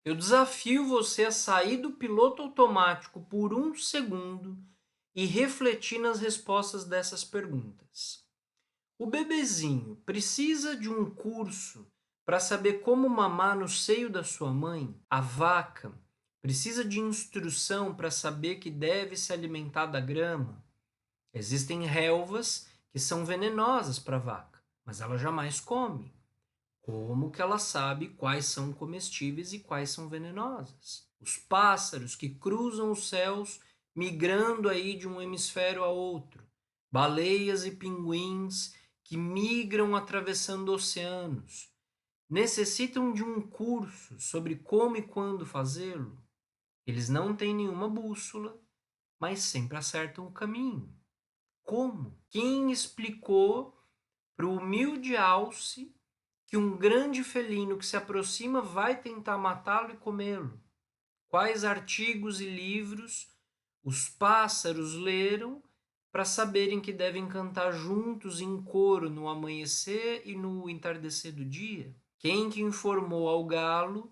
Eu desafio você a sair do piloto automático por um segundo e refletir nas respostas dessas perguntas. O bebezinho precisa de um curso para saber como mamar no seio da sua mãe? A vaca precisa de instrução para saber que deve se alimentar da grama? Existem relvas que são venenosas para a vaca, mas ela jamais come. Como que ela sabe quais são comestíveis e quais são venenosas? Os pássaros que cruzam os céus migrando aí de um hemisfério a outro. Baleias e pinguins que migram atravessando oceanos. Necessitam de um curso sobre como e quando fazê-lo. Eles não têm nenhuma bússola, mas sempre acertam o caminho. Como? Quem explicou para o humilde alce que um grande felino que se aproxima vai tentar matá-lo e comê-lo? Quais artigos e livros os pássaros leram para saberem que devem cantar juntos em coro no amanhecer e no entardecer do dia? Quem que informou ao galo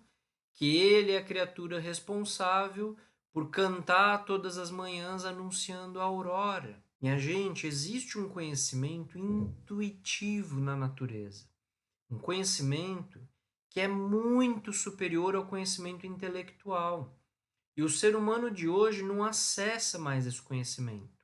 que ele é a criatura responsável por cantar todas as manhãs anunciando a aurora? Minha gente, existe um conhecimento intuitivo na natureza. Um conhecimento que é muito superior ao conhecimento intelectual. E o ser humano de hoje não acessa mais esse conhecimento.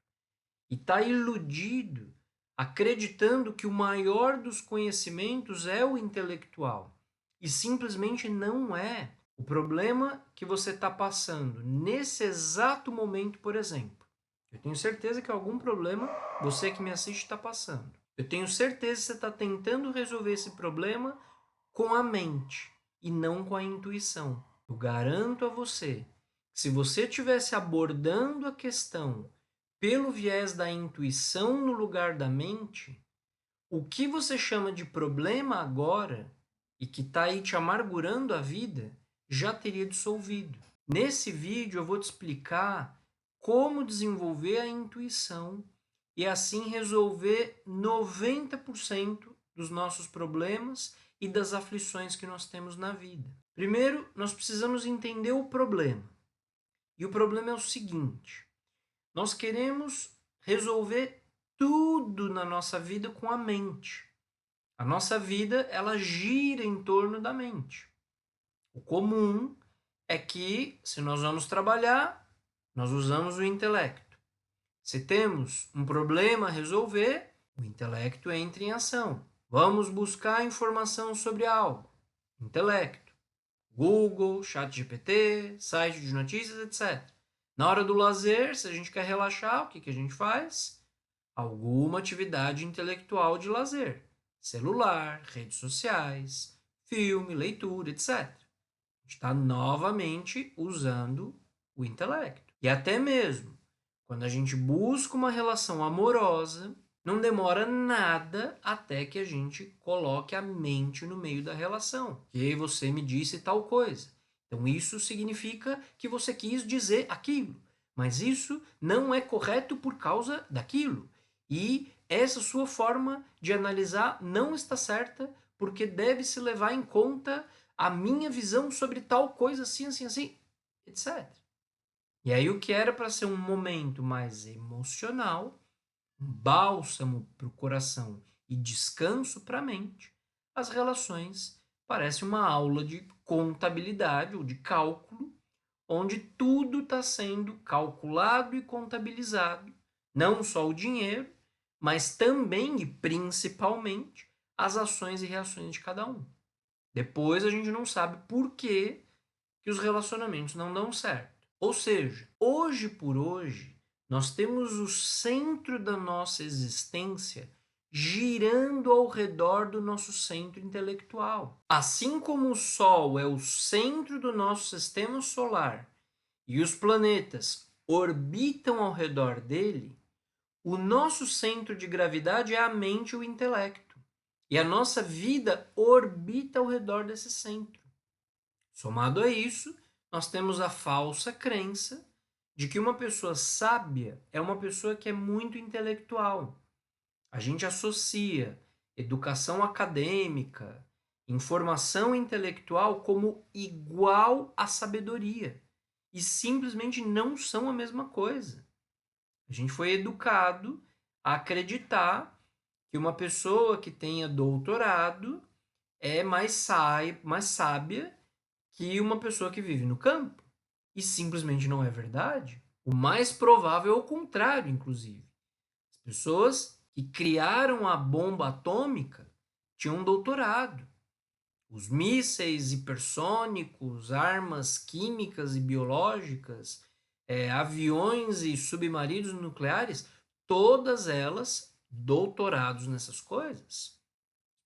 E está iludido, acreditando que o maior dos conhecimentos é o intelectual. E simplesmente não é. O problema que você está passando nesse exato momento, por exemplo, eu tenho certeza que algum problema você que me assiste está passando. Eu tenho certeza que você está tentando resolver esse problema com a mente e não com a intuição. Eu garanto a você que se você estivesse abordando a questão pelo viés da intuição no lugar da mente, o que você chama de problema agora e que está aí te amargurando a vida já teria dissolvido. Nesse vídeo eu vou te explicar como desenvolver a intuição e assim resolver 90% dos nossos problemas e das aflições que nós temos na vida. Primeiro, nós precisamos entender o problema. E o problema é o seguinte: nós queremos resolver tudo na nossa vida com a mente. A nossa vida, ela gira em torno da mente. O comum é que, se nós vamos trabalhar, nós usamos o intelecto. Se temos um problema a resolver, o intelecto entra em ação. Vamos buscar informação sobre algo. Intelecto. Google, ChatGPT, site de notícias, etc. Na hora do lazer, se a gente quer relaxar, o que a gente faz? Alguma atividade intelectual de lazer. Celular, redes sociais, filme, leitura, etc. A gente está novamente usando o intelecto. E até mesmo quando a gente busca uma relação amorosa, não demora nada até que a gente coloque a mente no meio da relação. E você me disse tal coisa. Então isso significa que você quis dizer aquilo. Mas isso não é correto por causa daquilo. E essa sua forma de analisar não está certa porque deve se levar em conta a minha visão sobre tal coisa assim, assim, assim, etc. E aí o que era para ser um momento mais emocional, um bálsamo para o coração e descanso para a mente, as relações parecem uma aula de contabilidade ou de cálculo, onde tudo está sendo calculado e contabilizado, não só o dinheiro, mas também e principalmente as ações e reações de cada um. Depois a gente não sabe por que os relacionamentos não dão certo. Ou seja, hoje por hoje, nós temos o centro da nossa existência girando ao redor do nosso centro intelectual. Assim como o Sol é o centro do nosso sistema solar e os planetas orbitam ao redor dele, o nosso centro de gravidade é a mente e o intelecto. E a nossa vida orbita ao redor desse centro. Somado a isso, nós temos a falsa crença de que uma pessoa sábia é uma pessoa que é muito intelectual. A gente associa educação acadêmica, informação intelectual como igual à sabedoria. E simplesmente não são a mesma coisa. A gente foi educado a acreditar que uma pessoa que tenha doutorado é mais sábia que uma pessoa que vive no campo. E simplesmente não é verdade. O mais provável é o contrário, inclusive. As pessoas que criaram a bomba atômica tinham um doutorado. Os mísseis hipersônicos, armas químicas e biológicas, aviões e submarinos nucleares, todas elas doutorados nessas coisas.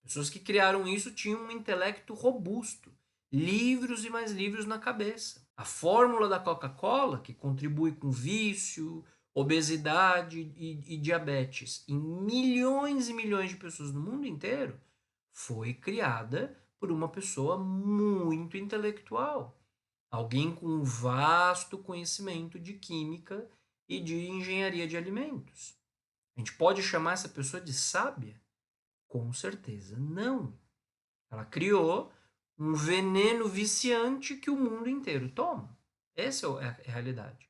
Pessoas que criaram isso tinham um intelecto robusto, livros e mais livros na cabeça. A fórmula da Coca-Cola, que contribui com vício, obesidade e diabetes em milhões e milhões de pessoas no mundo inteiro, foi criada por uma pessoa muito intelectual. Alguém com um vasto conhecimento de química e de engenharia de alimentos. A gente pode chamar essa pessoa de sábia? Com certeza não. Ela criou um veneno viciante que o mundo inteiro toma. Essa é a realidade.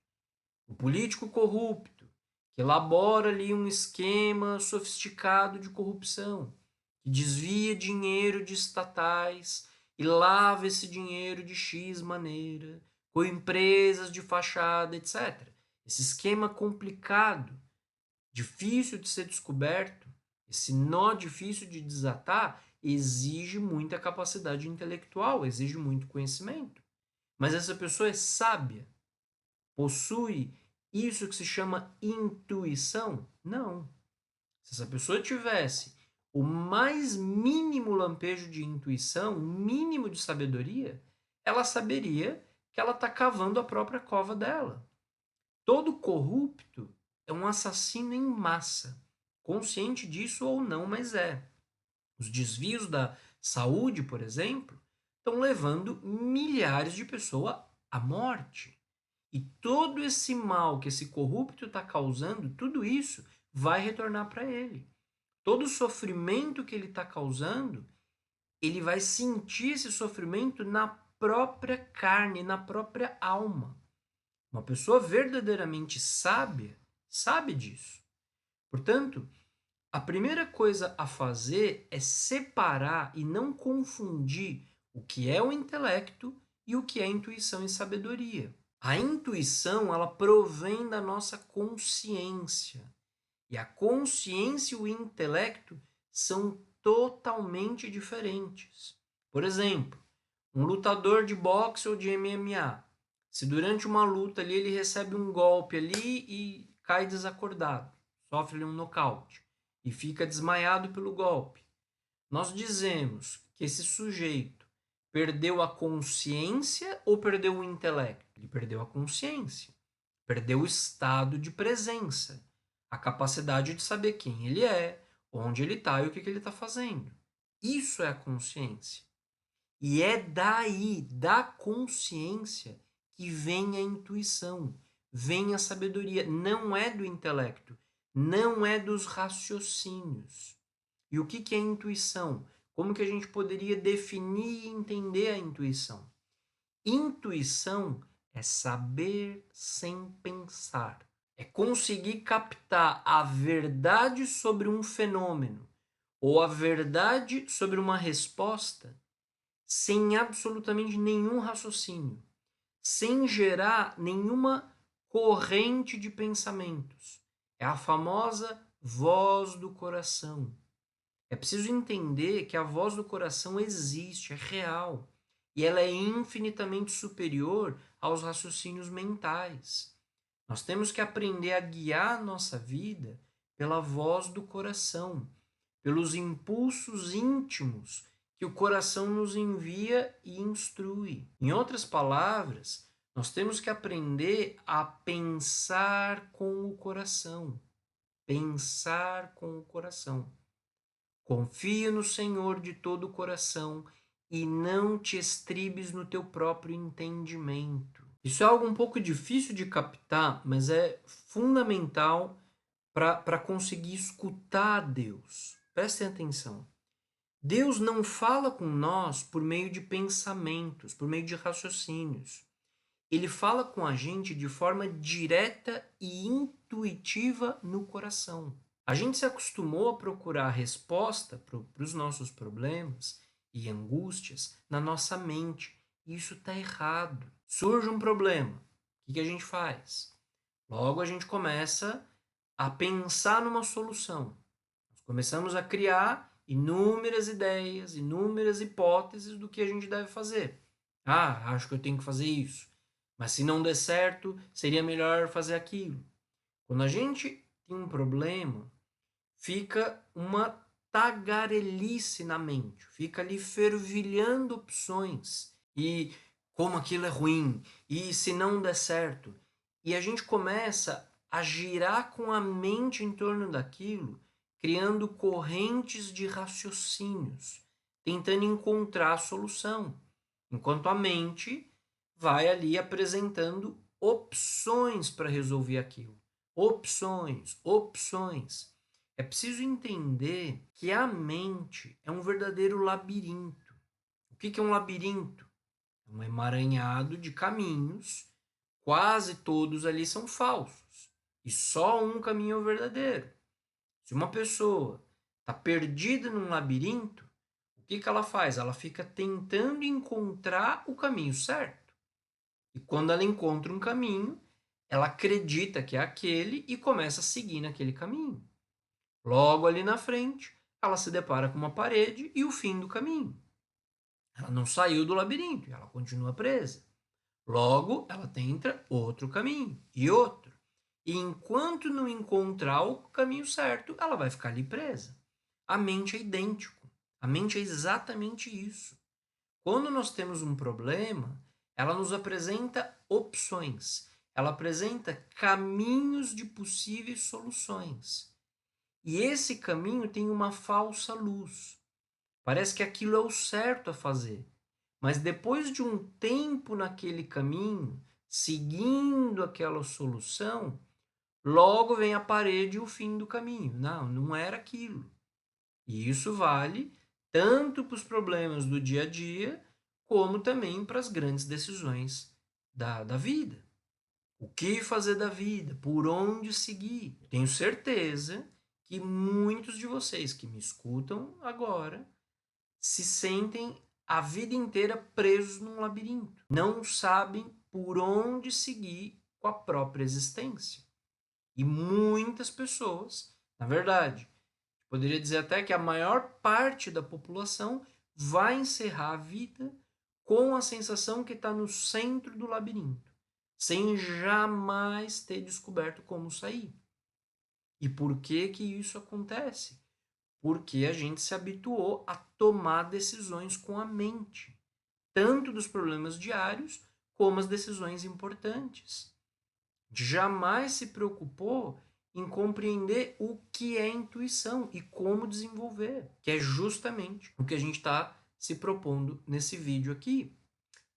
O político corrupto, que elabora ali um esquema sofisticado de corrupção, que desvia dinheiro de estatais e lava esse dinheiro de X maneira, com empresas de fachada, etc. Esse esquema complicado, difícil de ser descoberto, esse nó difícil de desatar, exige muita capacidade intelectual, exige muito conhecimento. Mas essa pessoa é sábia, possui isso que se chama intuição? Não. Se essa pessoa tivesse o mais mínimo lampejo de intuição, o mínimo de sabedoria, ela saberia que ela está cavando a própria cova dela. Todo corrupto é um assassino em massa, consciente disso ou não, mas é. Os desvios da saúde, por exemplo, estão levando milhares de pessoas à morte. E todo esse mal que esse corrupto está causando, tudo isso vai retornar para ele. Todo o sofrimento que ele está causando, ele vai sentir esse sofrimento na própria carne, na própria alma. Uma pessoa verdadeiramente sábia sabe disso. Portanto, a primeira coisa a fazer é separar e não confundir o que é o intelecto e o que é intuição e sabedoria. A intuição, ela provém da nossa consciência. E a consciência e o intelecto são totalmente diferentes. Por exemplo, um lutador de boxe ou de MMA, se durante uma luta ali ele recebe um golpe ali e cai desacordado, sofre um nocaute e fica desmaiado pelo golpe, nós dizemos que esse sujeito perdeu a consciência ou perdeu o intelecto? Ele perdeu a consciência, perdeu o estado de presença, a capacidade de saber quem ele é, onde ele está e o que ele está fazendo. Isso é a consciência. E é daí, da consciência, que vem a intuição, vem a sabedoria. Não é do intelecto, não é dos raciocínios. E o que é intuição? Como que a gente poderia definir e entender a intuição? Intuição é saber sem pensar. É conseguir captar a verdade sobre um fenômeno ou a verdade sobre uma resposta sem absolutamente nenhum raciocínio, sem gerar nenhuma corrente de pensamentos. É a famosa voz do coração. É preciso entender que a voz do coração existe, é real, e ela é infinitamente superior aos raciocínios mentais. Nós temos que aprender a guiar a nossa vida pela voz do coração, pelos impulsos íntimos que o coração nos envia e instrui. Em outras palavras, nós temos que aprender a pensar com o coração. Pensar com o coração. Confia no Senhor de todo o coração e não te estribes no teu próprio entendimento. Isso é algo um pouco difícil de captar, mas é fundamental para conseguir escutar a Deus. Prestem atenção. Deus não fala com nós por meio de pensamentos, por meio de raciocínios. Ele fala com a gente de forma direta e intuitiva no coração. A gente se acostumou a procurar a resposta para os nossos problemas e angústias na nossa mente. E isso está errado. Surge um problema. O que a gente faz? Logo a gente começa a pensar numa solução. Nós começamos a criar inúmeras ideias, inúmeras hipóteses do que a gente deve fazer. Ah, acho que eu tenho que fazer isso. Mas se não der certo, seria melhor fazer aquilo. Quando a gente tem um problema, fica uma tagarelice na mente, fica ali fervilhando opções e como aquilo é ruim, e se não der certo. E a gente começa a girar com a mente em torno daquilo, criando correntes de raciocínios, tentando encontrar a solução, enquanto a mente vai ali apresentando opções para resolver aquilo. Opções, opções. É preciso entender que a mente é um verdadeiro labirinto. O que é um labirinto? É um emaranhado de caminhos, quase todos ali são falsos, e só um caminho é o verdadeiro. Se uma pessoa está perdida num labirinto, o que ela faz? Ela fica tentando encontrar o caminho certo. E quando ela encontra um caminho, ela acredita que é aquele e começa a seguir naquele caminho. Logo ali na frente, ela se depara com uma parede e o fim do caminho. Ela não saiu do labirinto, ela continua presa. Logo, ela tenta outro caminho e outro. E enquanto não encontrar o caminho certo, ela vai ficar ali presa. A mente é idêntico. A mente é exatamente isso. Quando nós temos um problema, ela nos apresenta opções. Ela apresenta caminhos de possíveis soluções. E esse caminho tem uma falsa luz. Parece que aquilo é o certo a fazer. Mas depois de um tempo naquele caminho, seguindo aquela solução, logo vem a parede e o fim do caminho. Não, não era aquilo. E isso vale tanto para os problemas do dia a dia, como também para as grandes decisões da vida. O que fazer da vida? Por onde seguir? Tenho certeza que muitos de vocês que me escutam agora se sentem a vida inteira presos num labirinto. Não sabem por onde seguir com a própria existência. E muitas pessoas, na verdade, poderia dizer até que a maior parte da população vai encerrar a vida com a sensação que está no centro do labirinto, sem jamais ter descoberto como sair. E por que que isso acontece? Porque a gente se habituou a tomar decisões com a mente, tanto dos problemas diários como as decisões importantes. Jamais se preocupou em compreender o que é intuição e como desenvolver, que é justamente o que a gente está se propondo nesse vídeo aqui.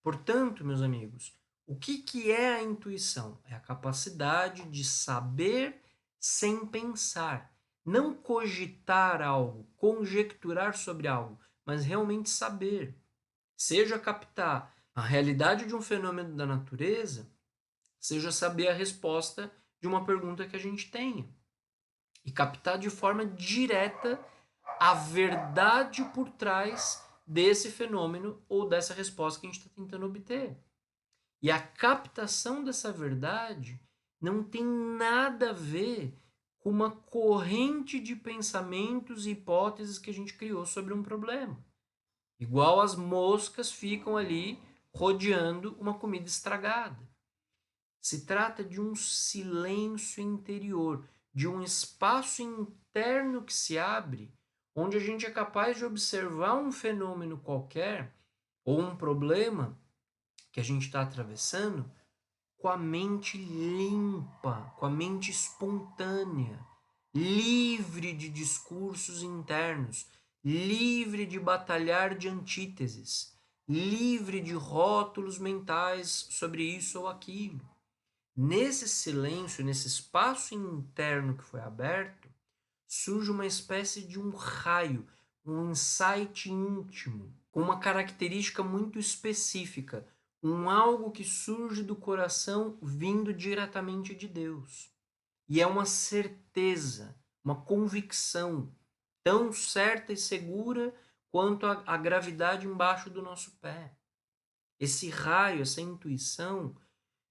Portanto, meus amigos, o que é a intuição? É a capacidade de saber sem pensar, não cogitar algo, conjecturar sobre algo, mas realmente saber. Seja captar a realidade de um fenômeno da natureza, seja saber a resposta de uma pergunta que a gente tenha. E captar de forma direta a verdade por trás desse fenômeno ou dessa resposta que a gente está tentando obter. E a captação dessa verdade não tem nada a ver com uma corrente de pensamentos e hipóteses que a gente criou sobre um problema. Igual as moscas ficam ali rodeando uma comida estragada. Se trata de um silêncio interior, de um espaço interno que se abre, onde a gente é capaz de observar um fenômeno qualquer ou um problema que a gente está atravessando com a mente limpa, com a mente espontânea, livre de discursos internos, livre de batalhar de antíteses, livre de rótulos mentais sobre isso ou aquilo. Nesse silêncio, nesse espaço interno que foi aberto, surge uma espécie de um raio, um insight íntimo, com uma característica muito específica, um algo que surge do coração vindo diretamente de Deus. E é uma certeza, uma convicção tão certa e segura quanto a gravidade embaixo do nosso pé. Esse raio, essa intuição,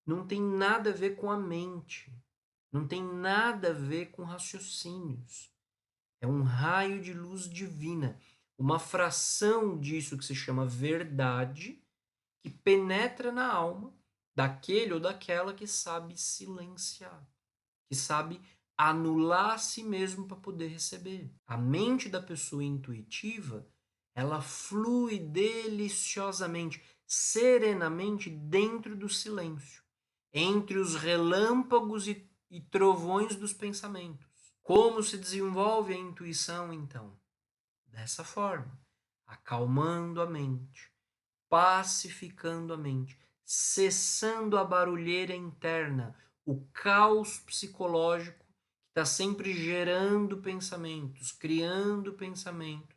não tem nada a ver com a mente, não tem nada a ver com raciocínios. É um raio de luz divina, uma fração disso que se chama verdade, que penetra na alma daquele ou daquela que sabe silenciar, que sabe anular a si mesmo para poder receber. A mente da pessoa intuitiva, ela flui deliciosamente, serenamente dentro do silêncio, entre os relâmpagos e trovões dos pensamentos. Como se desenvolve a intuição, então? Dessa forma, acalmando a mente, pacificando a mente, cessando a barulheira interna, o caos psicológico que está sempre gerando pensamentos, criando pensamentos,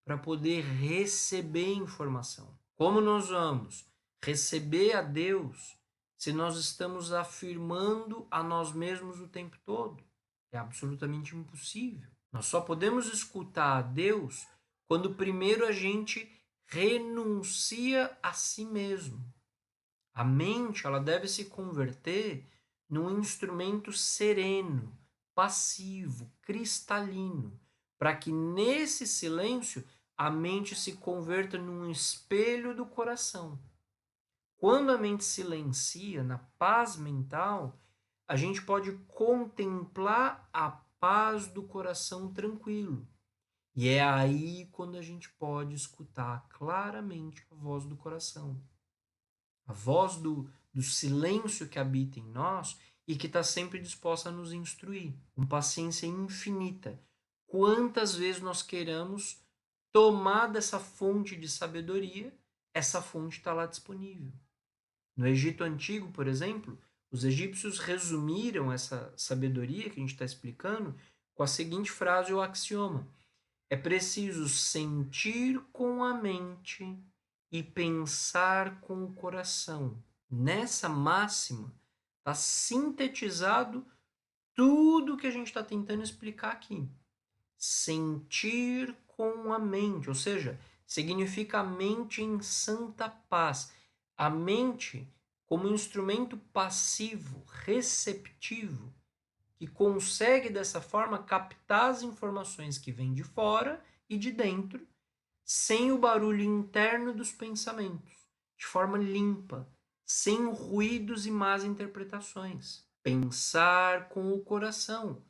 para poder receber informação. Como nós vamos receber a Deus se nós estamos afirmando a nós mesmos o tempo todo? É absolutamente impossível. Nós só podemos escutar a Deus quando primeiro a gente renuncia a si mesmo. A mente, ela deve se converter num instrumento sereno, passivo, cristalino, para que nesse silêncio a mente se converta num espelho do coração. Quando a mente silencia, na paz mental, a gente pode contemplar a paz do coração tranquilo. E é aí quando a gente pode escutar claramente a voz do coração, a voz do silêncio que habita em nós e que está sempre disposta a nos instruir, com paciência infinita. Quantas vezes nós queiramos tomar dessa fonte de sabedoria, essa fonte está lá disponível. No Egito Antigo, por exemplo, os egípcios resumiram essa sabedoria que a gente está explicando com a seguinte frase ou axioma: é preciso sentir com a mente e pensar com o coração. Nessa máxima está sintetizado tudo que a gente está tentando explicar aqui. Sentir com a mente, ou seja, significa a mente em santa paz. A mente como instrumento passivo, receptivo, que consegue dessa forma captar as informações que vêm de fora e de dentro, sem o barulho interno dos pensamentos, de forma limpa, sem ruídos e más interpretações. Pensar com o coração,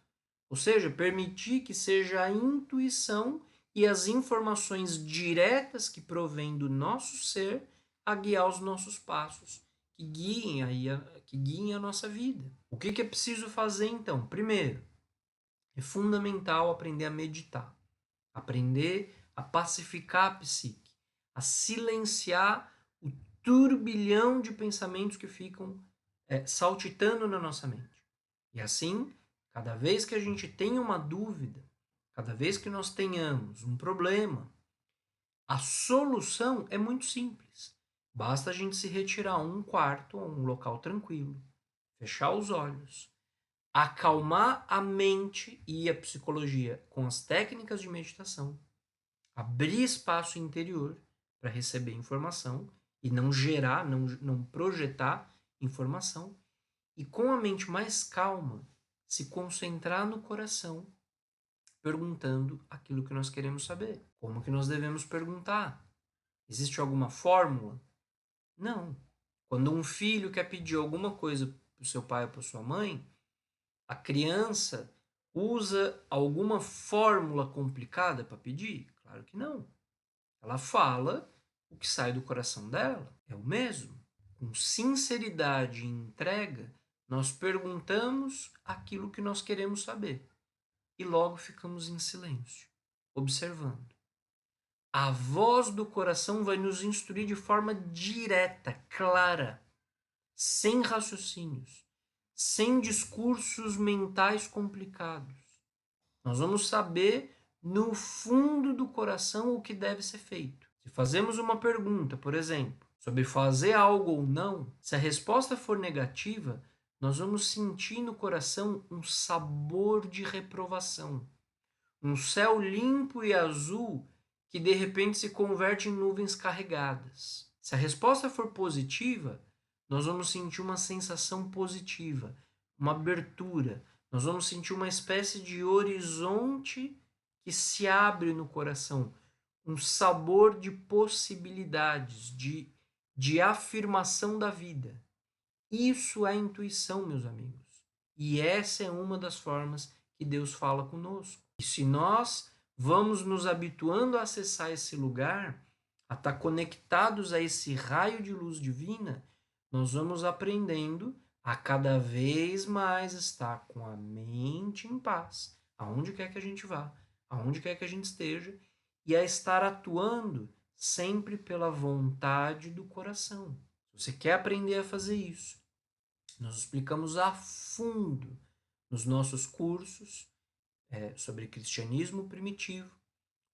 ou seja, permitir que seja a intuição e as informações diretas que provêm do nosso ser a guiar os nossos passos, que guiem a nossa vida. O que é preciso fazer então? Primeiro, é fundamental aprender a meditar, aprender a pacificar a psique, a silenciar o turbilhão de pensamentos que ficam saltitando na nossa mente. E assim, cada vez que a gente tem uma dúvida, cada vez que nós tenhamos um problema, a solução é muito simples. Basta a gente se retirar a um quarto, a um local tranquilo, fechar os olhos, acalmar a mente e a psicologia com as técnicas de meditação, abrir espaço interior para receber informação e não gerar, não projetar informação, e com a mente mais calma, se concentrar no coração, perguntando aquilo que nós queremos saber. Como que nós devemos perguntar? Existe alguma fórmula? Não. Quando um filho quer pedir alguma coisa para o seu pai ou para sua mãe, a criança usa alguma fórmula complicada para pedir? Claro que não. Ela fala o que sai do coração dela. É o mesmo. Com sinceridade e entrega, nós perguntamos aquilo que nós queremos saber. E logo ficamos em silêncio, observando. A voz do coração vai nos instruir de forma direta, clara, sem raciocínios, sem discursos mentais complicados. Nós vamos saber no fundo do coração o que deve ser feito. Se fazemos uma pergunta, por exemplo, sobre fazer algo ou não, se a resposta for negativa, nós vamos sentir no coração um sabor de reprovação, um céu limpo e azul que de repente se converte em nuvens carregadas. Se a resposta for positiva, nós vamos sentir uma sensação positiva, uma abertura, nós vamos sentir uma espécie de horizonte que se abre no coração, um sabor de possibilidades, de afirmação da vida. Isso é intuição, meus amigos. E essa é uma das formas que Deus fala conosco. E se nós vamos nos habituando a acessar esse lugar, a estar conectados a esse raio de luz divina, nós vamos aprendendo a cada vez mais estar com a mente em paz, aonde quer que a gente vá, aonde quer que a gente esteja, e a estar atuando sempre pela vontade do coração. Se você quer aprender a fazer isso, nós explicamos a fundo nos nossos cursos sobre cristianismo primitivo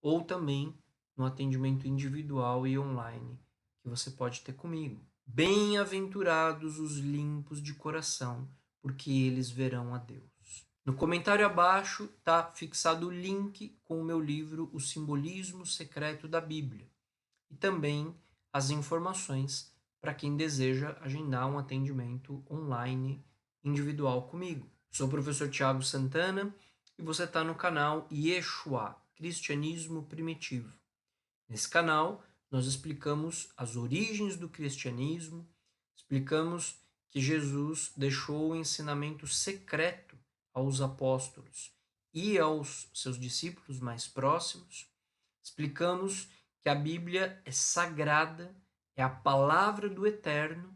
ou também no atendimento individual e online que você pode ter comigo. Bem-aventurados os limpos de coração, porque eles verão a Deus. No comentário abaixo está fixado o link com o meu livro O Simbolismo Secreto da Bíblia e também as informações para quem deseja agendar um atendimento online individual comigo. Sou o professor Tiago Santana e você está no canal Yeshua, Cristianismo Primitivo. Nesse canal, nós explicamos as origens do cristianismo, explicamos que Jesus deixou o ensinamento secreto aos apóstolos e aos seus discípulos mais próximos, explicamos que a Bíblia é sagrada, é a palavra do Eterno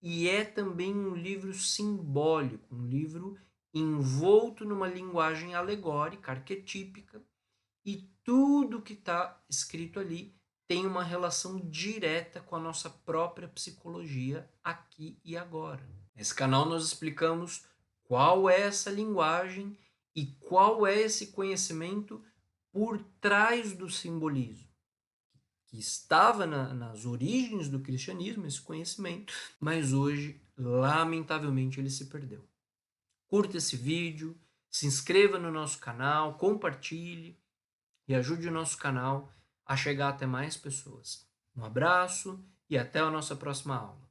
e é também um livro simbólico, um livro envolto numa linguagem alegórica, arquetípica, e tudo que está escrito ali tem uma relação direta com a nossa própria psicologia aqui e agora. Nesse canal nós explicamos qual é essa linguagem e qual é esse conhecimento por trás do simbolismo, que estava nas origens do cristianismo, esse conhecimento, mas hoje, lamentavelmente, ele se perdeu. Curta esse vídeo, se inscreva no nosso canal, compartilhe e ajude o nosso canal a chegar até mais pessoas. Um abraço e até a nossa próxima aula.